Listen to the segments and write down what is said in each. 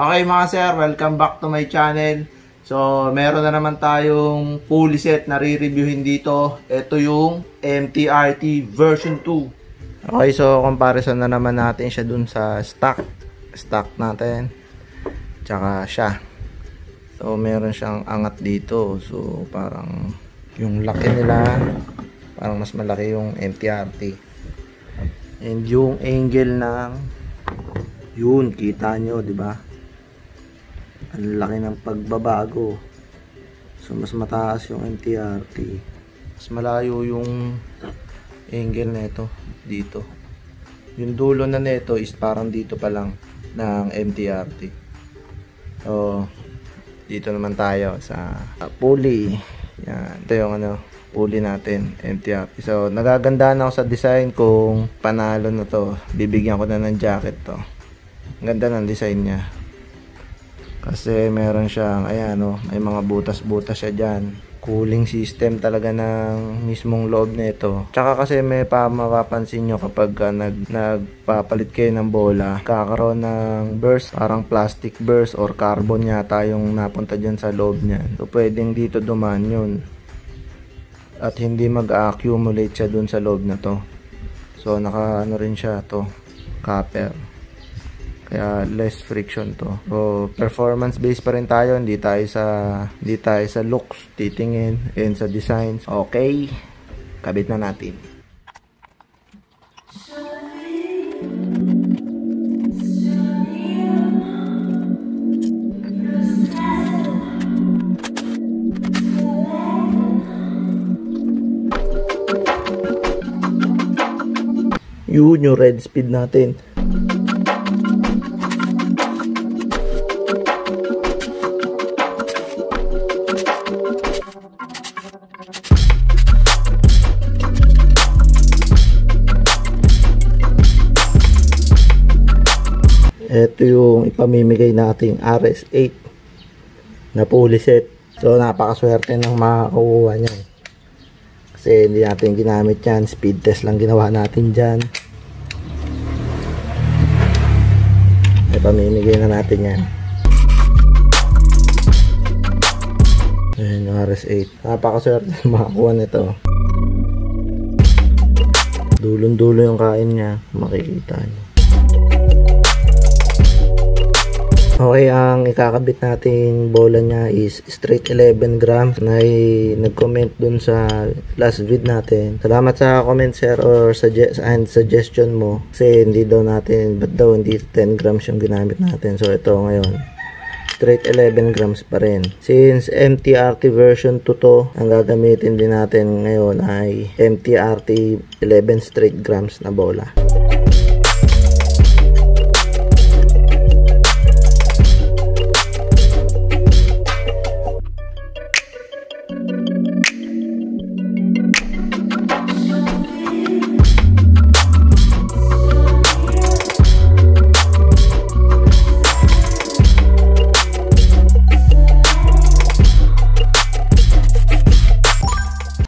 Okay mga sir, welcome back to my channel. So, meron na naman tayong pulley set na re-reviewin dito. Ito yung MTRT version 2. Okay, so comparison na naman natin siya dun sa stock natin. Tsaka siya. So, meron siyang angat dito. So, parang yung laki nila, parang mas malaki yung MTRT. And yung angle ng yun, kita nyo, di ba? Ang laki ng pagbabago. So mas mataas yung MTRT, mas malayo yung angle nito dito. Yung dulo na nito is parang dito pa lang ng MTRT. So dito naman tayo sa pulley. Yan, ito yung pulley natin, MTRT. So nagagandaan ako sa design. Kung panalo na to, bibigyan ko na ng jacket to. Ang ganda ng design niya. Kasi meron siyang, ayan may mga butas-butas siya dyan. Cooling system talaga ng mismong loob nito. Tsaka kasi may mapapansin nyo kapag nagpapalit kayo ng bola, kakaroon ng burst, parang plastic burst or carbon yata yung napunta dyan sa loob niyan. So pwedeng dito dumaan yun. At hindi mag-accumulate siya dun sa loob na to. So naka rin siya to, copper. Kaya less friction to. So performance based pa rin tayo, hindi tayo sa looks titingin and sa designs. Okay, kabit na natin. Yun yung red speed natin. Ito yung ipamimigay nating RS8 na pulley set. So napakaswerte ng makakuha niyan. Kasi hindi natin ginamit yan. Speed test lang ginawa natin dyan. Ipamimigay na natin yan. Ayan yung RS8. Napakaswerte ng makakuha nito. Dulong-dulo yung kain niya. Makikita niyo. Okay, ang ikakabit nating bola niya is straight 11 grams. Nag-comment dun sa last vid natin. Salamat sa comment sir or suggestion mo. Kasi hindi daw natin, ba't daw hindi 10 grams yung ginamit natin. So ito ngayon, straight 11 grams pa rin. Since MTRT version 2 to, ang gagamitin din natin ngayon ay MTRT 11 straight grams na bola.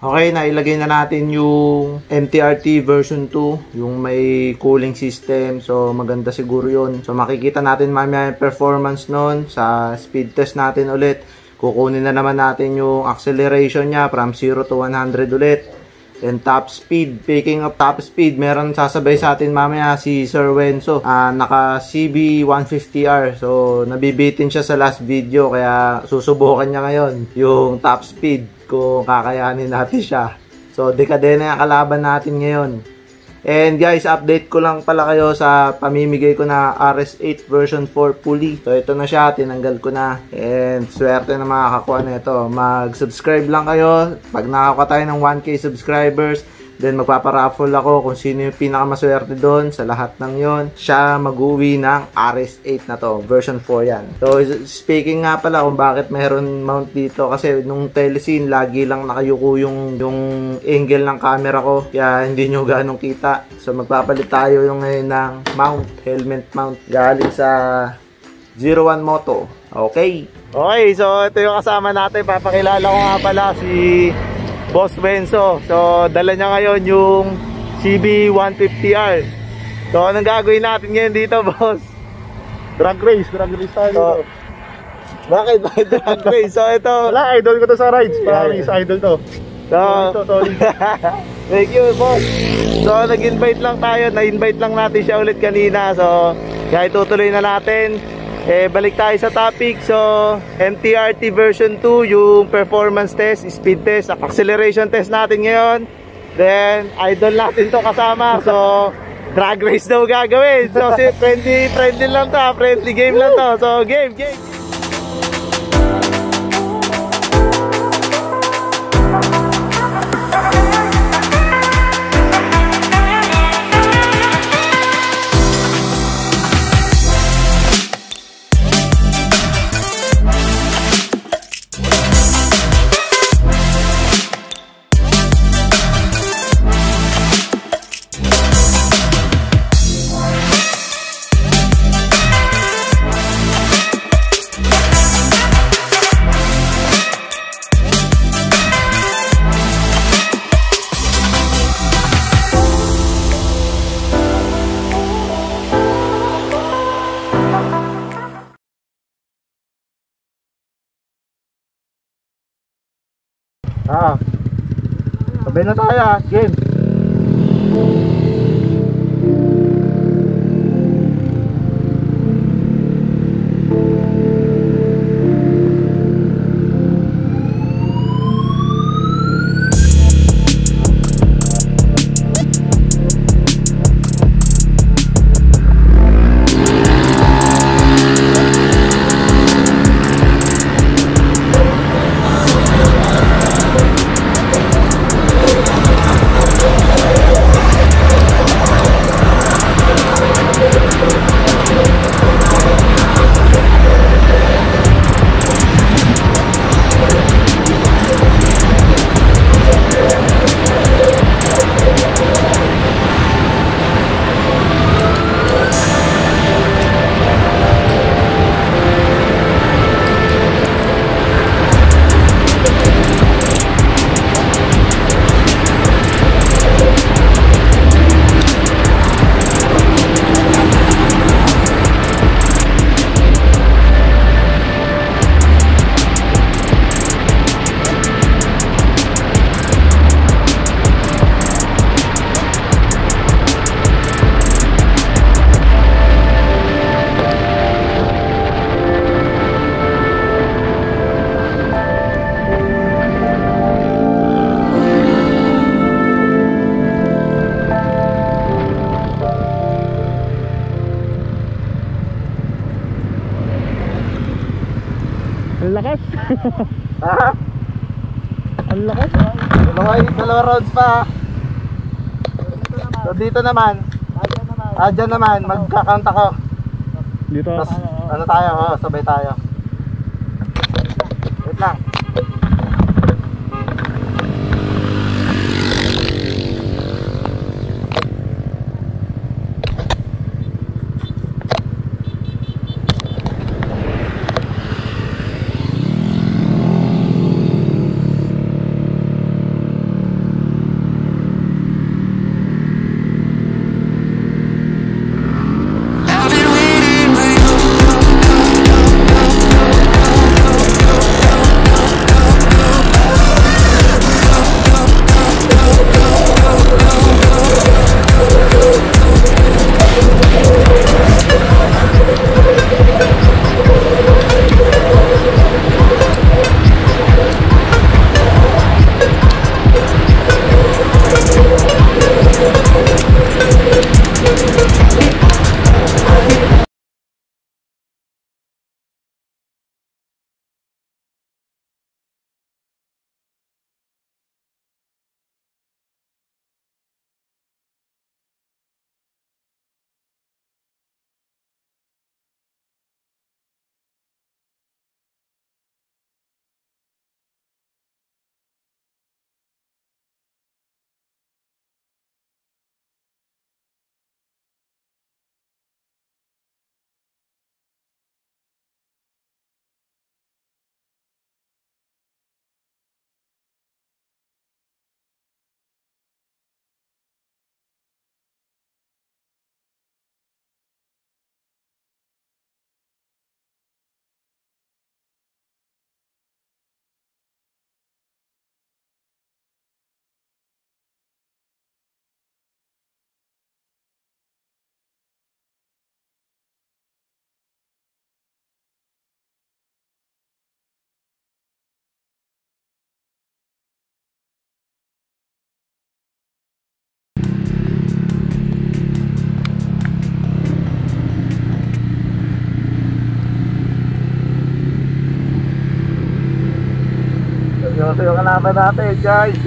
Okay, nailagay na natin yung MTRT version 2, yung may cooling system. So maganda siguro yun. So makikita natin mamaya yung performance nun sa speed test natin ulit. Kukunin na naman natin yung acceleration niya from 0 to 100 ulit. And top speed. Speaking of top speed, meron sasabay sa atin mamaya si Sir Wenso. Naka CB150R. So nabibitin siya sa last video, kaya susubukan niya ngayon yung top speed kung kakayanin natin siya. So dekadena yung kalaban natin ngayon. And guys, update ko lang pala kayo sa pamimigay ko na RS8 version 4 pulley. So ito na siya, tinanggal ko na. And swerte na makakakuha na ito. Mag-subscribe lang kayo pag nakakuha tayo ng 1K subscribers. Then magpaparaffle ako kung sino yung pinakamaswerte doon sa lahat ng yon. Siya mag-uwi ng RS8 na to. Version 4 yan. So speaking nga pala kung bakit meron mount dito. Kasi nung telescene lagi lang nakayuko yung angle ng camera ko. Kaya hindi nyo ganong kita. So magpapalit tayo yung ngayon ng mount. Helmet mount. Galing sa 01 Moto. Okay. Okay, so ito yung kasama natin. Papakilala ko nga pala si Boss Wenso. So dala niya ngayon yung CB150R. So anong gagawin natin ngayon dito, boss? Drag race tayo dito. Bakit drag race? So ito, Wala, idol ko to sa rides. Promise, idol to. Solid. Thank you, boss. So nag-invite lang tayo, na-invite lang natin siya ulit kanina. So kaya itutuloy na natin. Balik tayo sa topic. So MTRT version 2, yung performance test, speed test, acceleration test natin ngayon. Then idol natin to kasama. So drag race daw gagawin. So friendly lang to, friendly game lang to. So game. Sabay na tayo, game. Ang lakas. Ha? Ang lakas. Dalawa rounds pa. So dito naman. Dyan naman, magkakount ako. Dito. Tapos, ano tayo? Sabay tayo. Wait lang. Ito yung kalaban natin, guys.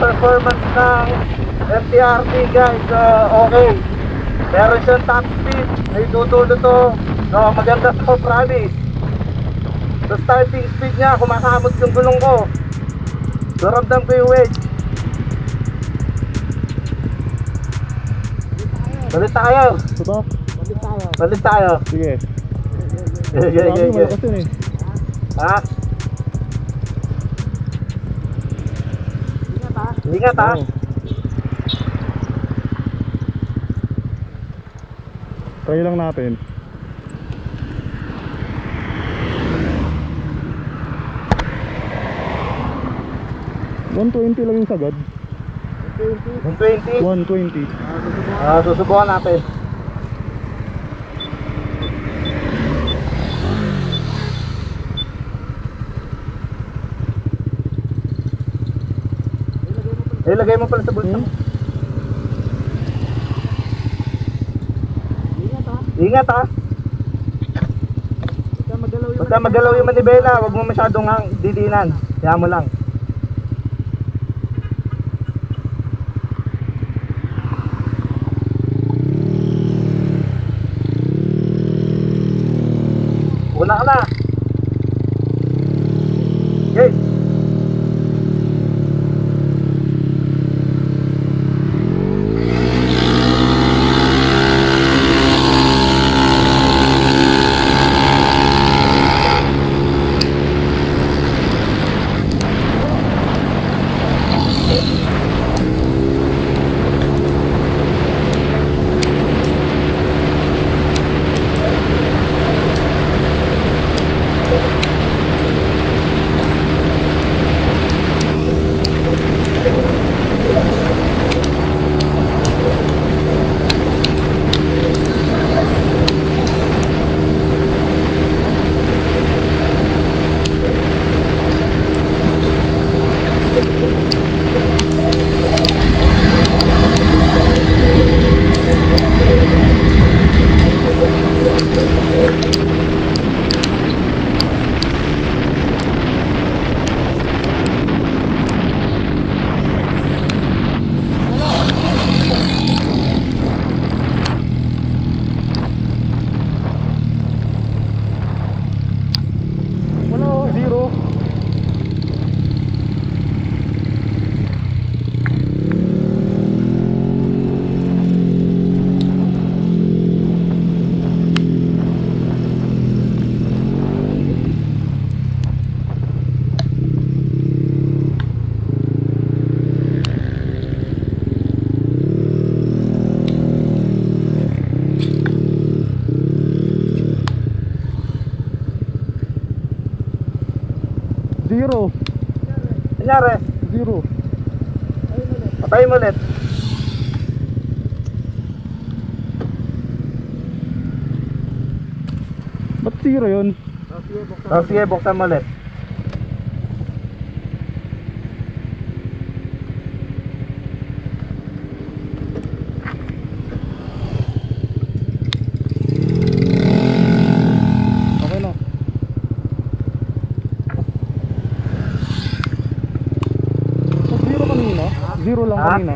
Performance ng MTRT, guys, okay. Meron siyang top speed, may tutulo to. No, maganda to, promise. Sa starting speed niya, kumakamot yung gulong ko. So ramdam ko yung wedge. Balit tayo. Ito? Balit tayo. Sige. Sige. Ha? Ingat ha. Try lang natin. $120 lang yung sagad. 120. 120. Susubukan natin. Ilagay mo pala sa bulsa mo. Ingat ha. Basta magalaw yung manibela, wag mo masyadong didinan. Kaya mo lang. Una ka na. Okay. Zero. Kunyari, Zero. patayin mo ulit. Ba't zero yun? Sige, buksan mo ulit. Okay na. Ba't zero kanina? Zero lang Ha? kanina.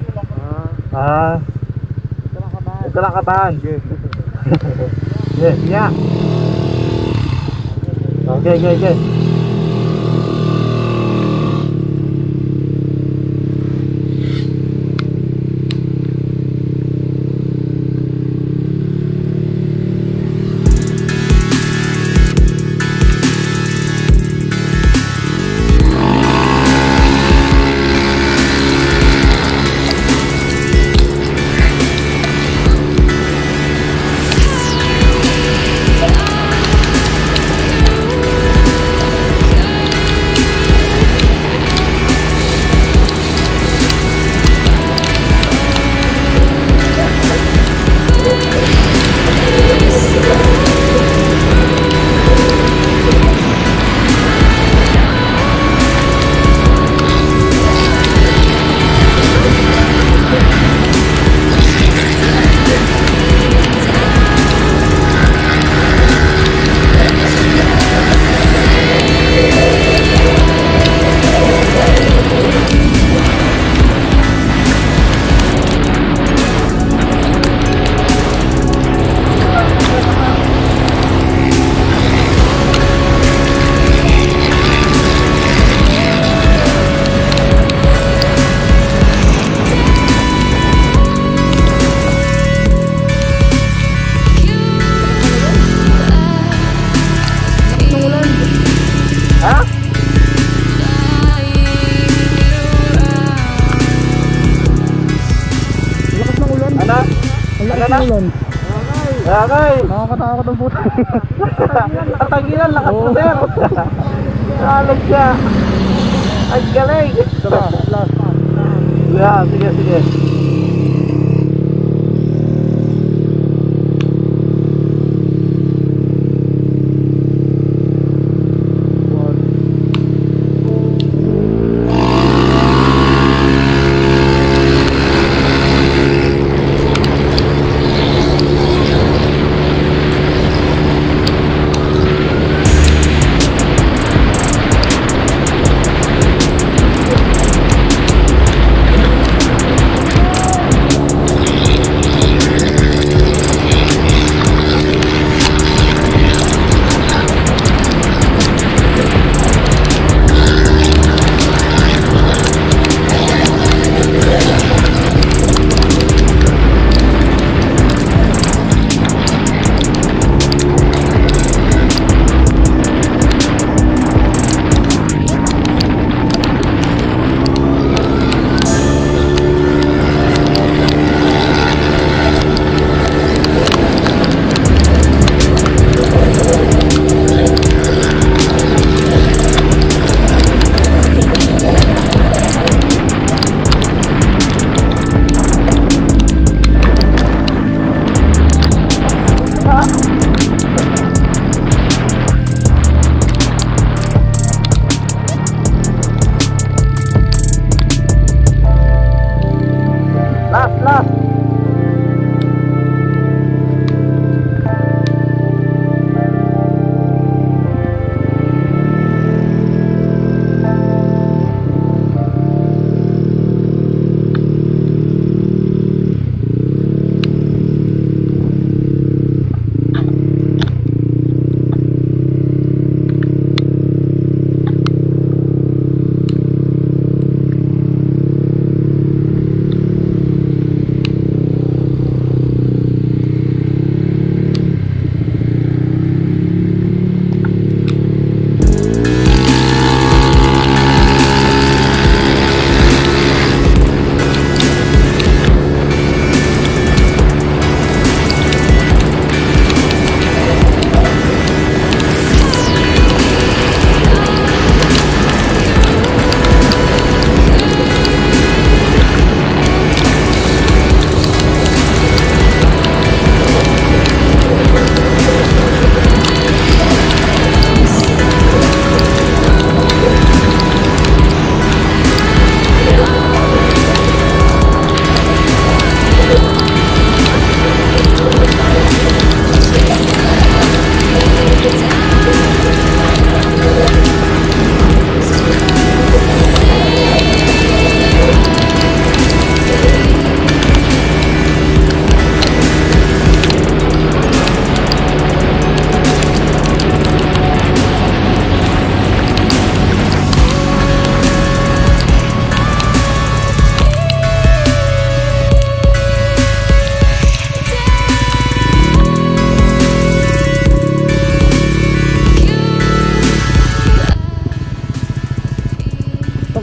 Ito lang katahan. Yes, yeah. Okay. Okay. Nakakatakot ang puta. Tatangilan, lakas mo sir. Nalag siya. Ay, galing. Tara, last. Yeah, sige.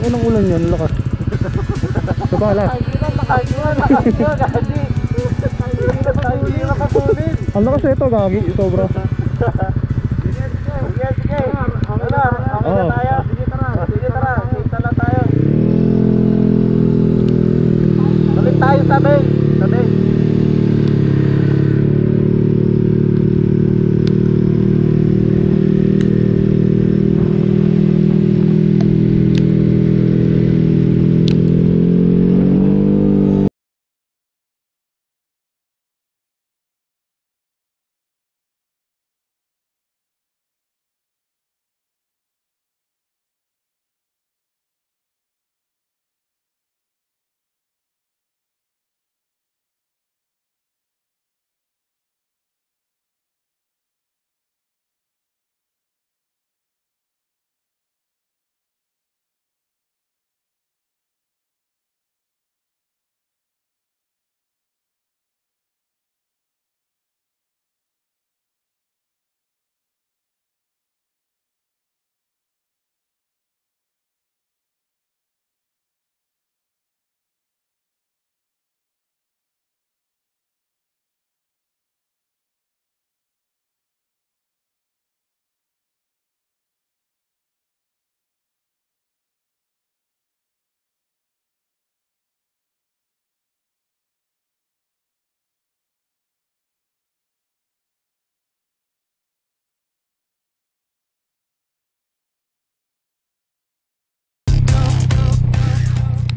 Unang ulan yan, lakas. Sa balas. Ang lakas na ito, gagi, sobra. Balik tayo sabi.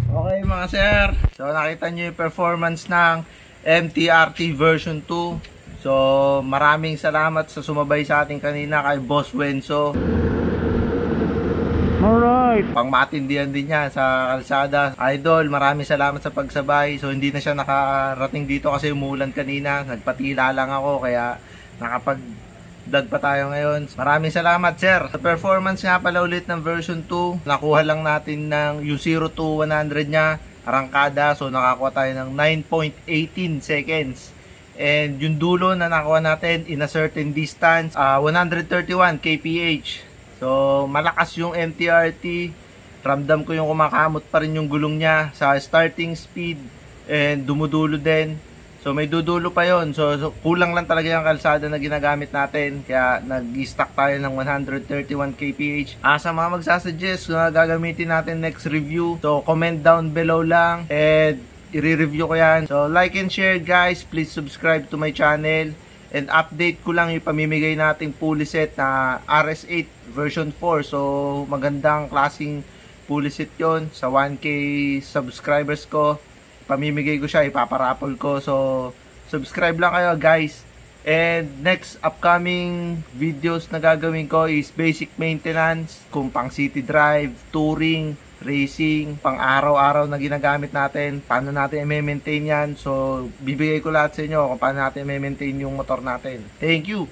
Okay mga sir, so nakita nyo yung performance ng MTRT version 2. So maraming salamat sa sumabay sa ating kanina kay Boss Wenso. Alright. Pangmatindihan din niya sa kalsada. Idol, maraming salamat sa pagsabay. So hindi na siya nakarating dito kasi umulan kanina. Nagpatila lang ako kaya nakapag-vlog pa tayo ngayon. Maraming salamat sir. Sa performance nga pala ulit ng version 2, nakuha lang natin ng yung 0 to 100 niya, arangkada. So nakakuha tayo ng 9.18 seconds. And yung dulo na nakuha natin in a certain distance, 131 kph. So malakas yung MTRT. Ramdam ko yung kumakamot pa rin yung gulong niya sa starting speed and dumudulo din. So may dudulo pa yon. So kulang lang talaga yung kalsada na ginagamit natin. Kaya nag-stock tayo ng 131 kph. Sa mga magsasuggest kung gagamitin natin next review, so comment down below lang and i-review ko yan. So like and share guys. Please subscribe to my channel. And update ko lang yung pamimigay nating pulley set na RS8 version 4. So magandang klaseng pulley set yon. Sa 1k subscribers ko, pamimigay ko siya, ipaparapol ko. So subscribe lang kayo guys. And next upcoming videos na gagawin ko is basic maintenance, kung pang city drive, touring, racing, pang araw-araw na ginagamit natin, paano natin i-maintain yan. So bibigay ko lahat sa inyo kung paano natin i-maintain yung motor natin. Thank you!